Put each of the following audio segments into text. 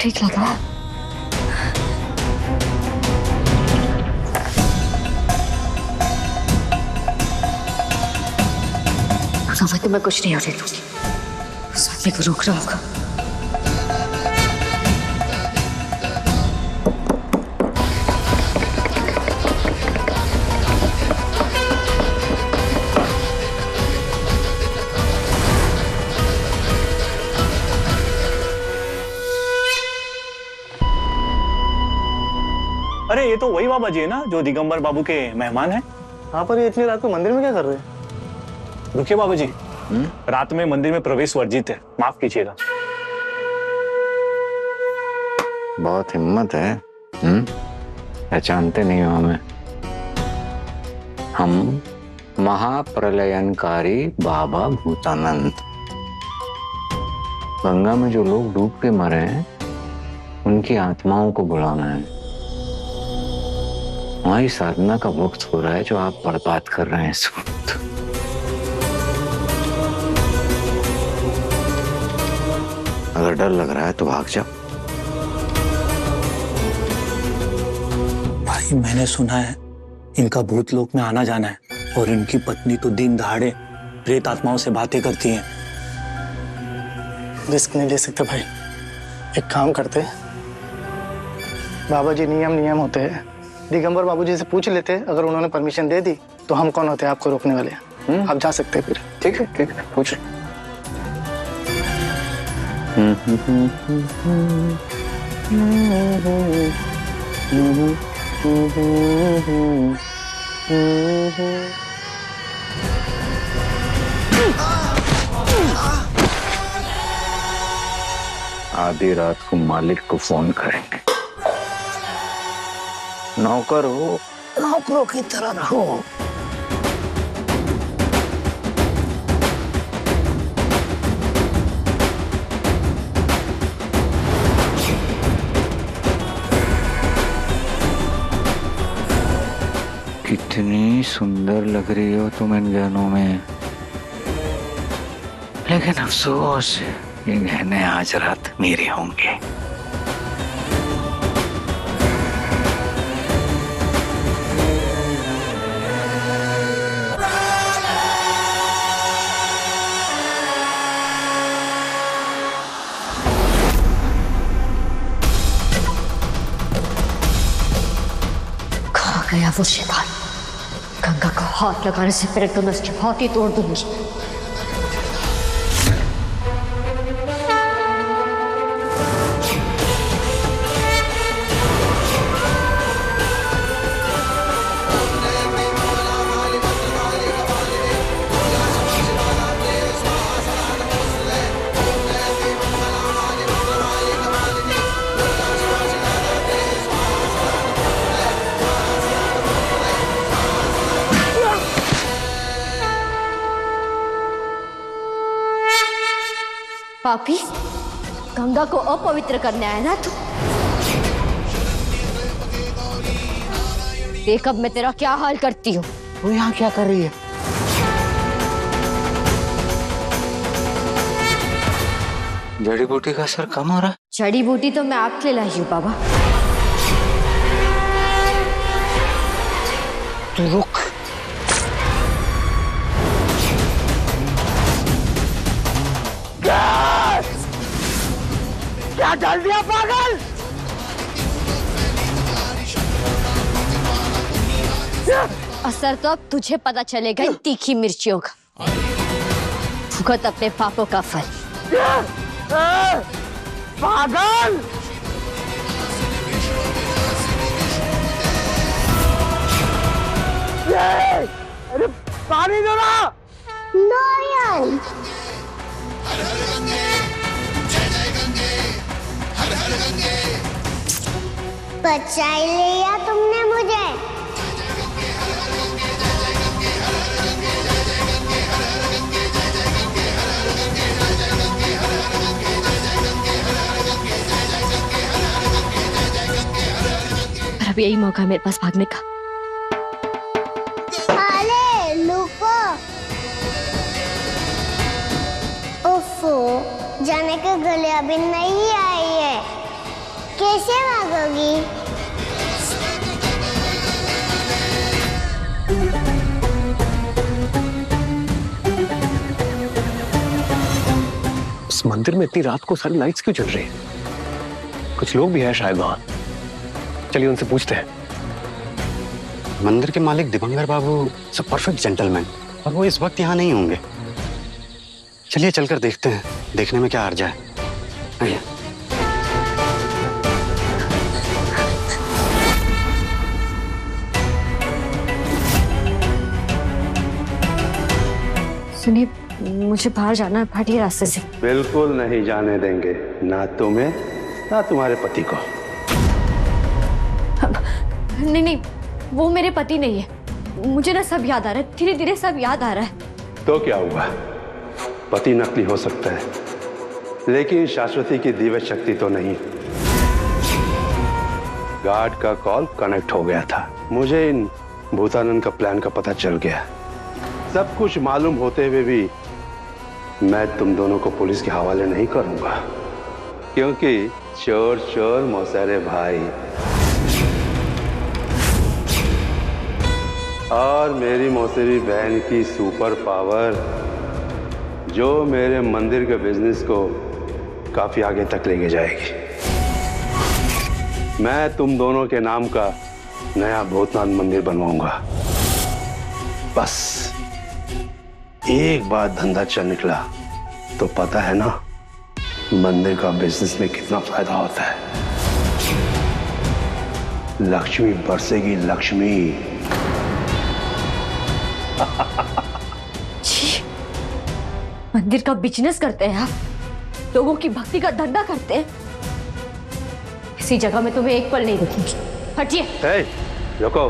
ठीक लग रहा है। समझ तो मैं कुछ नहीं होने दूंगी। सामने को रोक रहा होगा। अरे ये तो वही बाबा जी है ना जो दिगंबर बाबू के मेहमान हैं। हाँ, पर ये इतनी रात को मंदिर में क्या कर रहे हैं? रुकिए बाबू जी, रात में मंदिर में प्रवेश वर्जित है, माफ कीजिएगा। बहुत हिम्मत है। पहचानते नहीं हो हमें? हम महाप्रलयनकारी बाबा भूतानंद। गंगा में जो लोग डूब के मरे हैं उनकी आत्माओं को बुलाना है। हमारी साधना का वक्त हो रहा है जो आप बर्बाद कर रहे हैं इस वक्त। अगर डर लग रहा है तो भाग जाओ। भाई मैंने सुना है इनका भूतलोक में आना जाना है और इनकी पत्नी तो दिन दहाड़े प्रेत आत्माओं से बातें करती हैं। रिस्क नहीं ले सकते भाई। एक काम करते, बाबा जी नियम होते हैं। दिगंबर बाबू जी से पूछ लेते, अगर उन्होंने परमिशन दे दी तो हम कौन होते हैं आपको रोकने वाले। आप जा सकते हैं फिर। ठीक है पूछ। आधी रात को मालिक को फोन करेंगे। नौकर हो, नौकरों की तरह रहो। कितनी सुंदर लग रही हो तुम इन गहनों में, लेकिन अफसोस ये गहने आज रात मेरे होंगे। कहाँ गया वो शैतान? गंगा को हाथ लगाने से पहले तो मैं उसकी हाथ ही तोड़ दूंगी। पापी, गंगा को अपवित्र करने आया ना तू? देख अब मैं तेरा क्या हाल करती हूँ। वो यहाँ क्या कर रही है? जड़ी बूटी का असर कम हो रहा है। जड़ी बूटी तो मैं आपके लिए लाई हूँ बाबा। तू रुक। क्या डाल दिया पागल? असर तो अब तुझे पता चलेगा इन तीखी मिर्चियों का। भुगत अपने पापों का फल। पागल! अरे पानी दो ना। नयन, बचा ही लिया तुमने मुझे। पर अब यही मौका मेरे पास भागने का। अरे लुको। उफ़ो, जाने के गले अभी नहीं आई है। कैसे भागोगी? उस मंदिर में इतनी रात को सारी लाइट्स क्यों जल रही है? कुछ लोग भी हैं शायद वहां। चलिए उनसे पूछते हैं। मंदिर के मालिक दिगंबर बाबू सब परफेक्ट जेंटलमैन, और वो इस वक्त यहाँ नहीं होंगे। चलिए चलकर देखते हैं, देखने में क्या हर्ज है। आइए। सुनिए, मुझे बाहर जाना है, हटिए रास्ते से। बिल्कुल नहीं जाने देंगे, ना तुम्हें ना तुम्हारे पति को। नहीं नहीं, वो मेरे पति नहीं है। मुझे ना सब याद आ रहा है, धीरे धीरे सब याद आ रहा है। तो क्या हुआ? पति नकली हो सकता है, लेकिन शाश्वती की दिव्य शक्ति तो नहीं। गार्ड का कॉल कनेक्ट हो गया था। मुझे इन भूतानंद का प्लान का पता चल गया। सब कुछ मालूम होते हुए भी मैं तुम दोनों को पुलिस के हवाले नहीं करूंगा, क्योंकि चोर चोर मौसेरे भाई। और मेरी मौसेरी बहन की सुपर पावर जो मेरे मंदिर के बिजनेस को काफी आगे तक लेके जाएगी। मैं तुम दोनों के नाम का नया भूतनाथ मंदिर बनवाऊंगा। बस एक बार धंधा चल निकला तो पता है ना मंदिर का बिजनेस में कितना फायदा होता है। लक्ष्मी बरसेगी, लक्ष्मी। जी, मंदिर का बिजनेस करते हैं आप, लोगों की भक्ति का धंधा करते हैं। इसी जगह में तुम्हें एक पल नहीं रुकूंगी। हटिए। हे, रुको,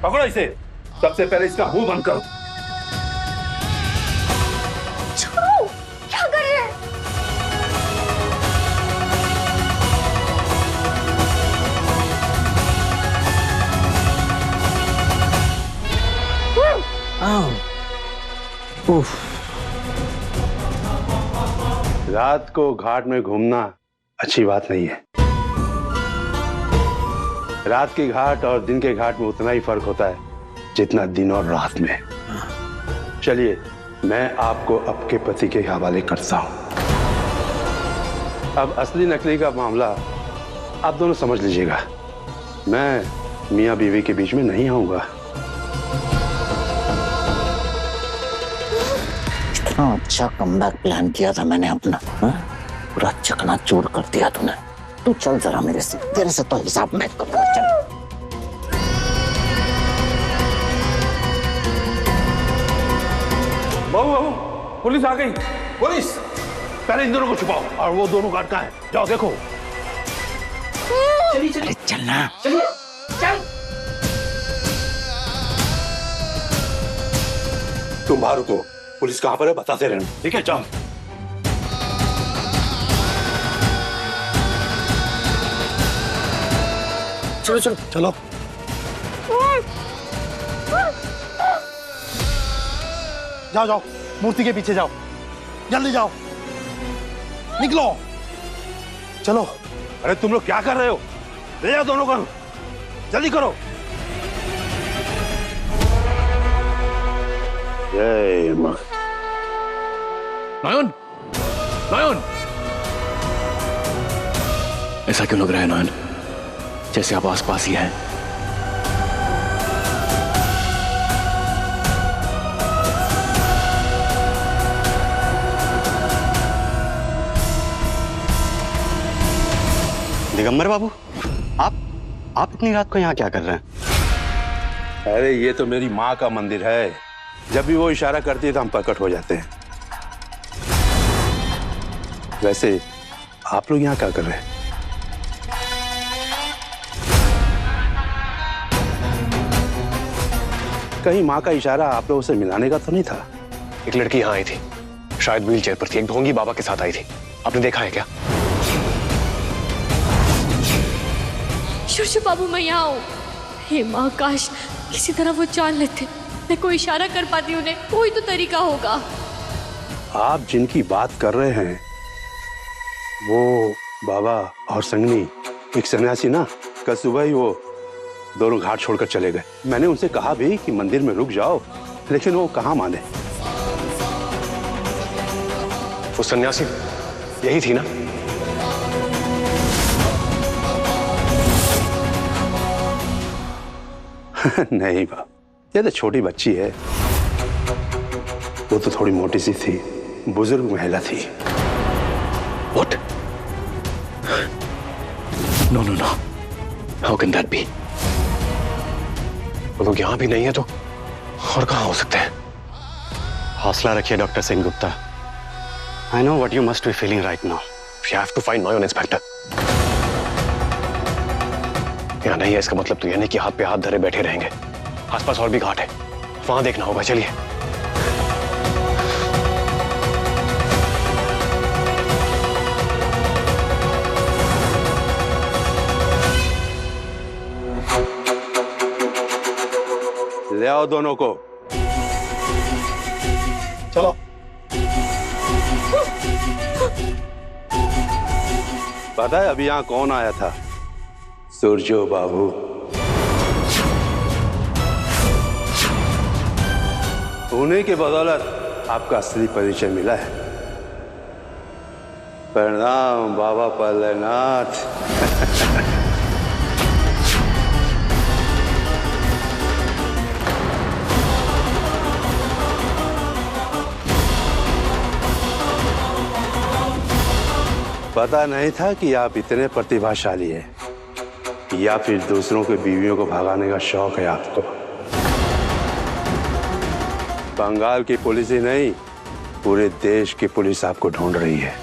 पकड़ो इसे। सबसे पहले इसका मुंह बंद करो। छोड़ो, क्या कर रहे हैं? रात को घाट में घूमना अच्छी बात नहीं है। रात के घाट और दिन के घाट में उतना ही फर्क होता है जितना दिन और रात में। चलिए, मैं आपको आपके पति के हवाले करता हूं। अब असली नकली का मामला आप दोनों समझ लीजिएगा। मैं मियां बीवी के बीच में नहीं आऊंगा। इतना अच्छा कमबैक प्लान किया था मैंने अपना, पूरा चकनाचूर कर दिया तूने। तू चल जरा मेरे से, तेरे से तो हिसाब मैं करूंगा। चल। बहू बहू, पुलिस आ गई। पुलिस, पहले इन दोनों को छुपाओ। और वो दोनों गार्ड कहाँ हैं? जाओ देखो। चलिए चलिए, चलना। चलिए चल। तुम बाहर रुको, पुलिस कहाँ पर है बताते रहना, ठीक है? जाओ। चलो चलो चलो। जाओ जाओ, मूर्ति के पीछे जाओ, जल्दी जाओ, निकलो, चलो। अरे तुम लोग क्या कर रहे हो? ले जाओ दोनों को, जल्दी करो। जय मां। नयन, नयन, ऐसा क्यों लग रहा है नयन, जैसे आप आसपास ही हैं? दिगंबर बाबू, आप इतनी रात को यहाँ क्या कर रहे हैं? अरे ये तो मेरी माँ का मंदिर है। जब भी वो इशारा करती है तो हम प्रकट हो जाते हैं। वैसे आप लोग यहाँ क्या कर रहे हैं? कहीं माँ का इशारा आप लोगों से मिलाने का तो नहीं था? एक लड़की यहाँ आई थी, शायद व्हील चेयर पर थी, एक ढोंगी बाबा के साथ आई थी। आपने देखा है क्या? शिव बाबू, मैं यहाँ हूँ। हे माँ, काश किसी तरह वो जान लेते, मैं कोई इशारा कर पाती उन्हें, कोई तो तरीका होगा। आप जिनकी बात कर रहे हैं वो बाबा और संगनी एक सन्यासी ना कल सुबह ही वो दोनों घाट छोड़कर चले गए। मैंने उनसे कहा भी कि मंदिर में रुक जाओ, लेकिन वो कहाँ माने। वो सन्यासी यही थी ना? नहीं बाप, ये तो छोटी बच्ची है। वो तो थोड़ी मोटी सी थी, बुजुर्ग महिला थी। What? No, no, no. How can that be? वो लोग यहाँ भी नहीं है तो और कहाँ हो सकते हैं? हौसला रखिए doctor Singh Gupta. I know what you must be feeling right now. We have to find Noyon, inspector. यहाँ नहीं है इसका मतलब तो यह नहीं कि हाथ पे हाथ धरे बैठे रहेंगे। आसपास और भी घाट है, वहां देखना होगा। चलिए। ले आओ दोनों को। चलो। पता है अभी यहाँ कौन आया था? सूरजो बाबू। उन्हीं के बदौलत आपका असली परिचय मिला है। प्रणाम बाबा पल्लेनाथ। पता नहीं था कि आप इतने प्रतिभाशाली हैं, या फिर दूसरों के बीवियों को भगाने का शौक है आपको। बंगाल की पुलिस ही नहीं, पूरे देश की पुलिस आपको ढूंढ रही है।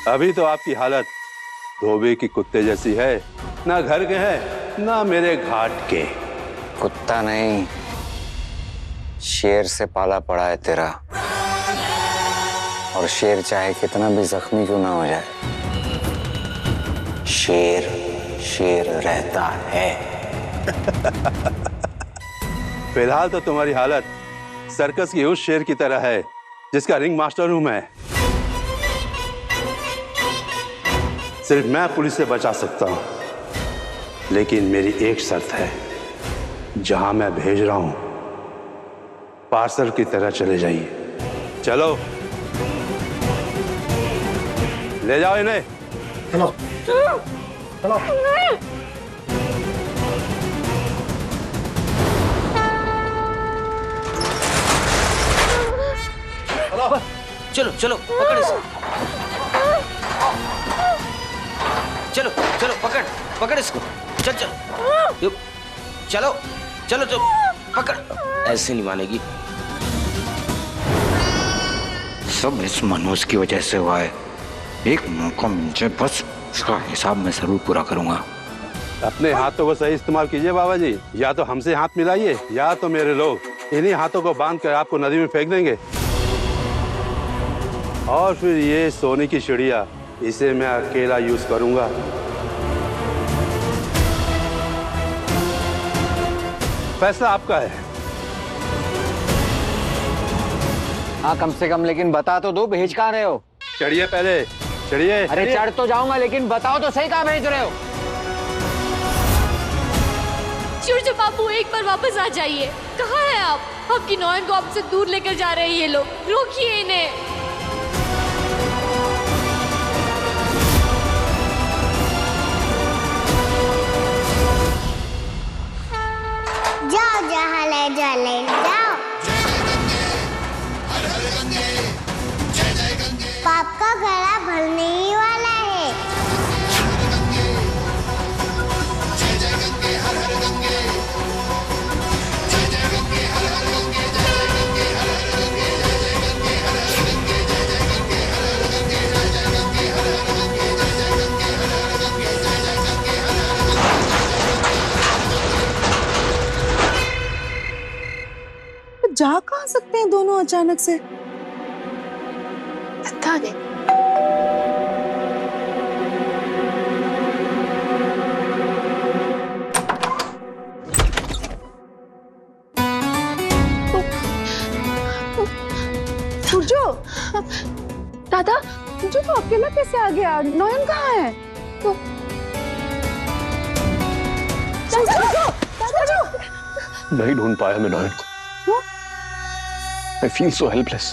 अभी तो आपकी हालत धोबी की कुत्ते जैसी है, ना घर के हैं ना मेरे घाट के। कुत्ता नहीं, शेर से पाला पड़ा है तेरा। और शेर चाहे कितना भी जख्मी क्यों ना हो जाए, शेर शेर रहता है। फिलहाल तो तुम्हारी हालत सर्कस की उस शेर की तरह है जिसका रिंग मास्टर हूं मैं। सिर्फ मैं पुलिस से बचा सकता हूं, लेकिन मेरी एक शर्त है, जहां मैं भेज रहा हूं पार्सल की तरह चले जाइए। चलो ले जाओ इन्हें। चलो चलो। चलो चलो पकड़ इसे। चलो चलो पकड़ पकड़ इसको। चल चल चलो चलो चलो पकड़। ऐसे नहीं मानेगी। सब इस मनोज की वजह से हुआ है। एक मौका मिल जाए बस, इसका हिसाब मैं जरूर पूरा करूंगा। अपने हाथों को सही इस्तेमाल कीजिए बाबा जी। या तो हमसे हाथ मिलाइए, या तो मेरे लोग इन्हीं हाथों को बांध कर आपको नदी में फेंक देंगे। और फिर ये सोने की चिड़िया, इसे मैं अकेला यूज करूंगा। फैसला आपका है। हाँ कम से कम लेकिन बता तो दो, भेज कहाँ रहे हो? चढ़िए पहले, चढ़िए। अरे चढ़ तो जाऊंगा, लेकिन बताओ तो सही कहाँ भेज रहे हो? सूरज बाबू एक बार वापस आ जाइए। कहाँ हैं आप? आपकी नौयन को आपसे दूर लेकर जा रहे हैं ये लोग। रोकिए इन्हें। जाओ जहाँ ले जाओ। पाप का गला भरने ही वाला है। जा कहाँ सकते हैं दोनों अचानक से? पता नहीं। सूरजो, दादा सूरजो, तो अकेला कैसे आ गया? नयन कहाँ है? तो नहीं ढूंढ पाया मैं नयन को। I feel so helpless।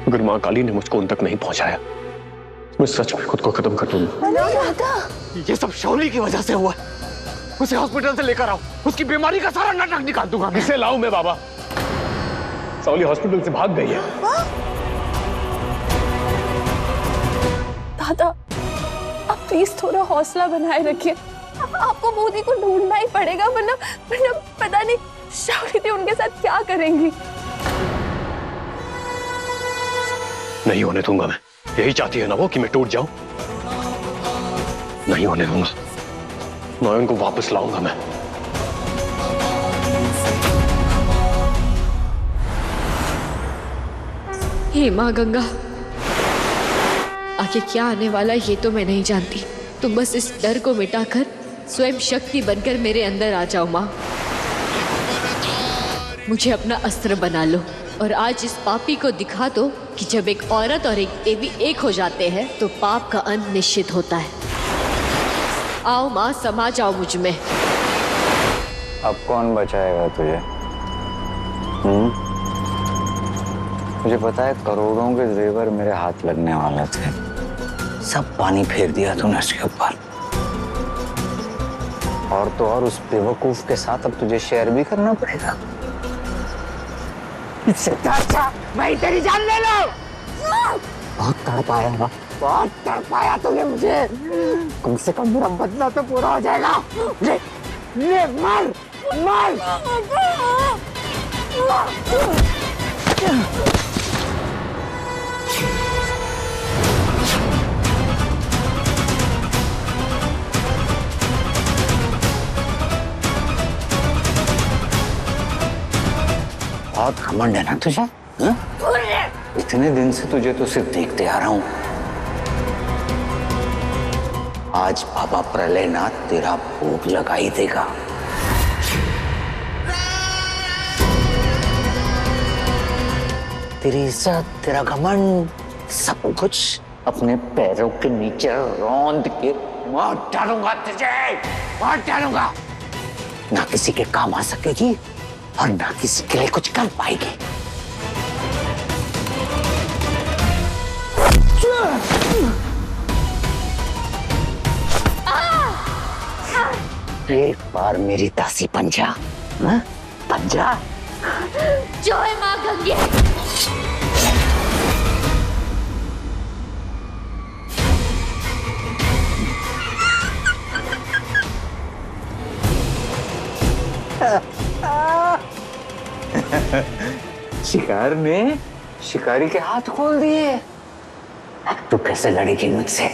अगर माँ काली ने मुझको उन तक नहीं पहुंचाया, मैं सच में खुद को खत्म कर दूंगा। ये सब शौली की वजह से हुआ। उसे हॉस्पिटल से लेकर आओ, उसकी बीमारी का सारा नाटक निकाल दूंगा। किसे लाऊं मैं बाबा? सावली हॉस्पिटल से भाग गई है। दादा, आप प्लीज थोड़ा हौसला बनाए रखिए। आपको मोदी को ढूंढना ही पड़ेगा, वरना पता नहीं शावरी उनके साथ क्या करेंगी। नहीं होने दूंगा मैं। यही चाहती है ना वो कि मैं टूट जाऊं? नहीं होने दूंगा। नयन को वापस लाऊंगा मैं। हे माँ गंगा, आगे क्या आने वाला है ये तो मैं नहीं जानती। तुम बस इस डर को मिटाकर स्वयं शक्ति बनकर मेरे अंदर आ जाओ माँ। मुझे अपना अस्त्र बना लो और आज इस पापी को दिखा दो कि जब एक औरत और एक देवी एक हो जाते हैं तो पाप का अंत निश्चित होता है। आओ माँ, समा जाओ मुझ में। अब कौन बचाएगा तुझे? मुझे पता है करोड़ों के जेवर मेरे हाथ लगने वाले थे, सब पानी फेर दिया तूने उसके ऊपर। और तो और उस बेवकूफ के साथ अब तुझे शेयर भी करना पड़ेगा। इससे अच्छा मैं तेरी जान ले लो। बहुत तड़पाया, बहुत तड़पाया तूने मुझे। कम से कम मेरा बदला तो पूरा हो जाएगा। ले, ले मर, मर। बहुत घमंड है ना तुझे? इतने दिन से तुझे तो सिर्फ देखते आ रहा हूं। आज बाबा प्रलयनाथ तेरा भोग लगा ही देगा। तेरी इज्जत, तेरा घमंड, सब कुछ अपने पैरों के नीचे रौंद के मार डालूंगा तुझे, मार डालूंगा। ना किसी के काम आ सकेगी और ना किसी के लिए कुछ कर पाएगी। एक बार मेरी दासी बन जा, बन जा। जय माँ गंगे। शिकार ने शिकारी के हाथ खोल दिए। अब तू कैसे लड़ेगी मुझसे?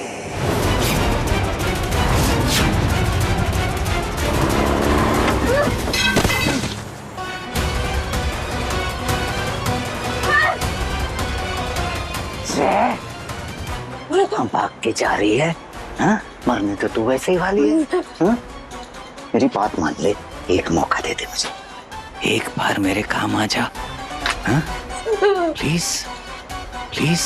कहाँ भाग के जा रही है? हाँ? मरने तो तू वैसे ही वाली है। हाँ? मेरी बात मान ले, एक मौका दे दे मुझे। एक बार मेरे काम आ जा। हाँ? Please, please.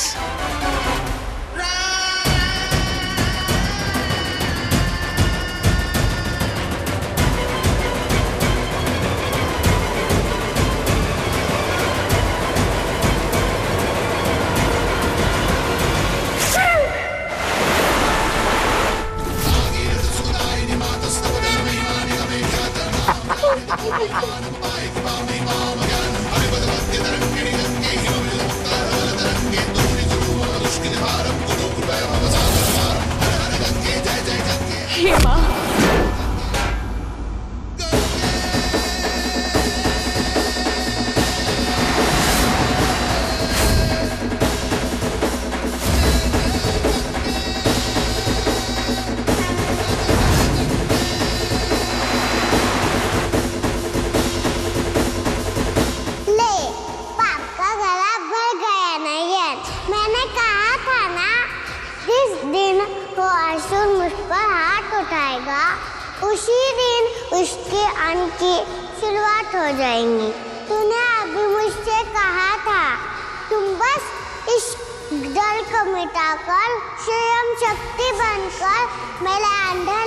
हे माँ, उसी दिन उसके अंत की शुरुआत हो जाएंगी। तूने अभी मुझसे कहा था तुम बस इश्क डर को मिटाकर स्वयं शक्ति बनकर मेरे अंदर